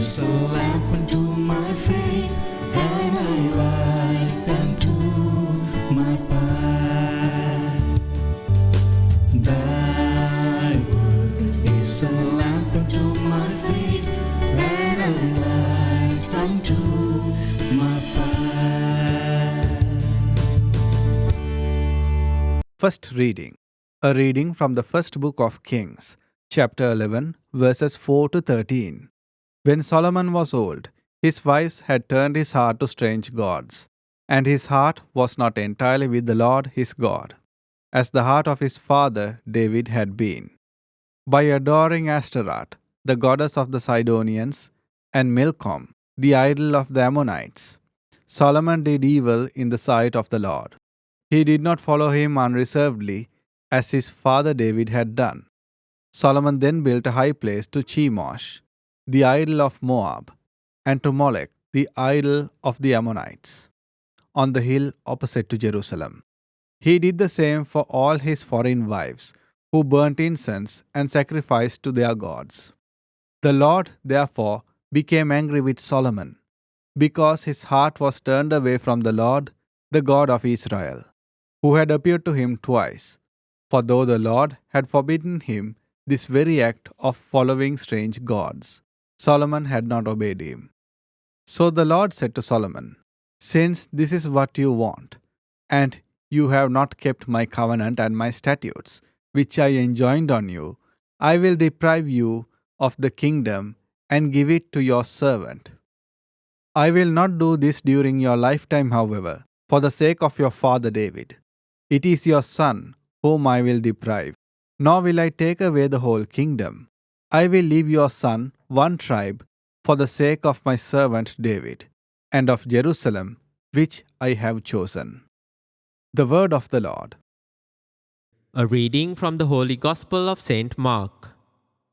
is a lamp unto my feet, and a light unto my path. Thy word is a lamp unto my feet, and a light unto my path. First reading. A reading from the first book of Kings, chapter 11, verses 4 to 13. When Solomon was old, his wives had turned his heart to strange gods, and his heart was not entirely with the Lord his God, as the heart of his father David had been. By adoring Ashtaroth, the goddess of the Sidonians, and Milcom, the idol of the Ammonites, Solomon did evil in the sight of the Lord. He did not follow him unreservedly, as his father David had done. Solomon then built a high place to Chemosh, the idol of Moab, and to Molech, the idol of the Ammonites, on the hill opposite to Jerusalem. He did the same for all his foreign wives, who burnt incense and sacrificed to their gods. The Lord, therefore, became angry with Solomon, because his heart was turned away from the Lord, the God of Israel, who had appeared to him twice. For though the Lord had forbidden him this very act of following strange gods, Solomon had not obeyed him. So the Lord said to Solomon, "Since this is what you want, and you have not kept my covenant and my statutes, which I enjoined on you, I will deprive you of the kingdom and give it to your servant. I will not do this during your lifetime, however, for the sake of your father David. It is your son whom I will deprive, nor will I take away the whole kingdom. I will leave your son one tribe for the sake of my servant David, and of Jerusalem, which I have chosen." The word of the Lord. A reading from the Holy Gospel of St. Mark,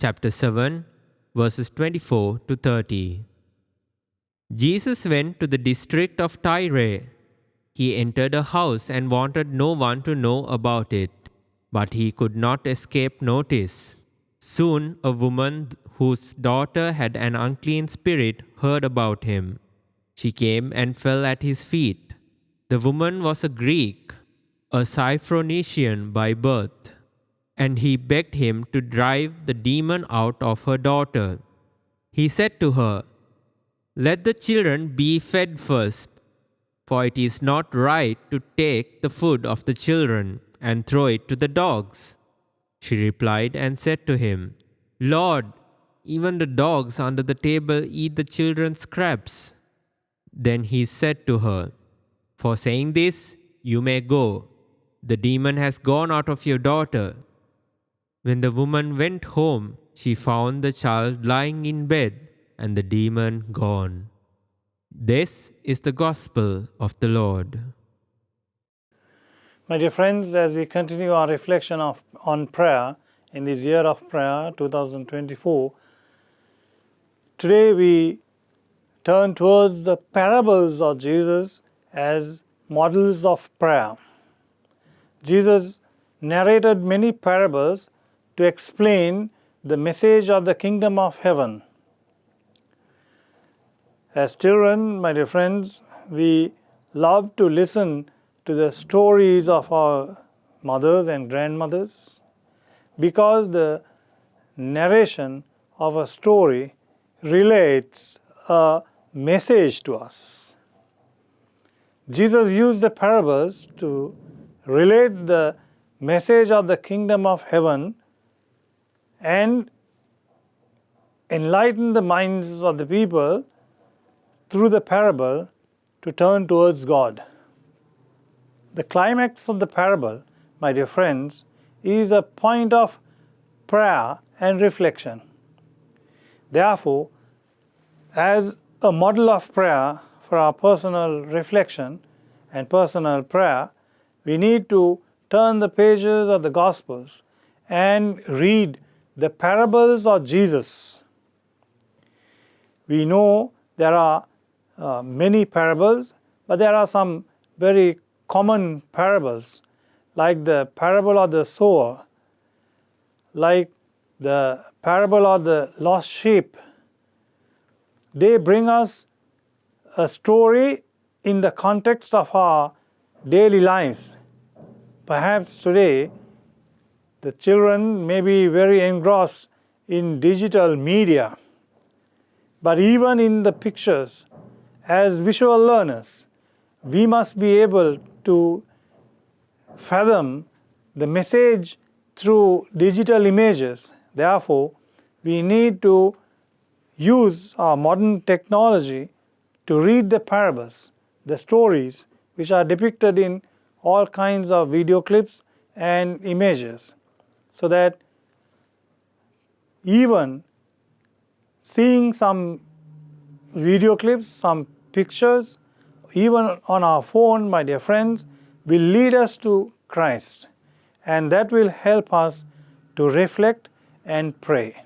chapter 7, verses 24 to 30. Jesus went to the district of Tyre. He entered a house and wanted no one to know about it, but he could not escape notice. Soon a woman whose daughter had an unclean spirit heard about him. She came and fell at his feet. The woman was a Greek, a Syrophoenician by birth, and he begged him to drive the demon out of her daughter. He said to her, "Let the children be fed first, for it is not right to take the food of the children and throw it to the dogs." She replied and said to him, "Lord, even the dogs under the table eat the children's scraps." Then he said to her, "For saying this, you may go. The demon has gone out of your daughter." When the woman went home, she found the child lying in bed and the demon gone. This is the gospel of the Lord. My dear friends, as we continue our reflection on prayer in this year of prayer 2024, today we turn towards the parables of Jesus as models of prayer. Jesus narrated many parables to explain the message of the kingdom of heaven. As children, my dear friends, we love to listen to the stories of our mothers and grandmothers, because the narration of a story relates a message to us. Jesus used the parables to relate the message of the kingdom of heaven and enlighten the minds of the people through the parable to turn towards God. The climax of the parable, my dear friends, is a point of prayer and reflection. Therefore, as a model of prayer for our personal reflection and personal prayer, we need to turn the pages of the Gospels and read the parables of Jesus. We know there are many parables, but there are some very common parables, like the parable of the sower, like the parable of the lost sheep, they bring us a story in the context of our daily lives. Perhaps today the children may be very engrossed in digital media, but even in the pictures, as visual learners, we must be able to fathom the message through digital images. Therefore, we need to use our modern technology to read the parables, the stories which are depicted in all kinds of video clips and images, so that even seeing some video clips, some pictures, even on our phone, my dear friends, will lead us to Christ, and that will help us to reflect and pray.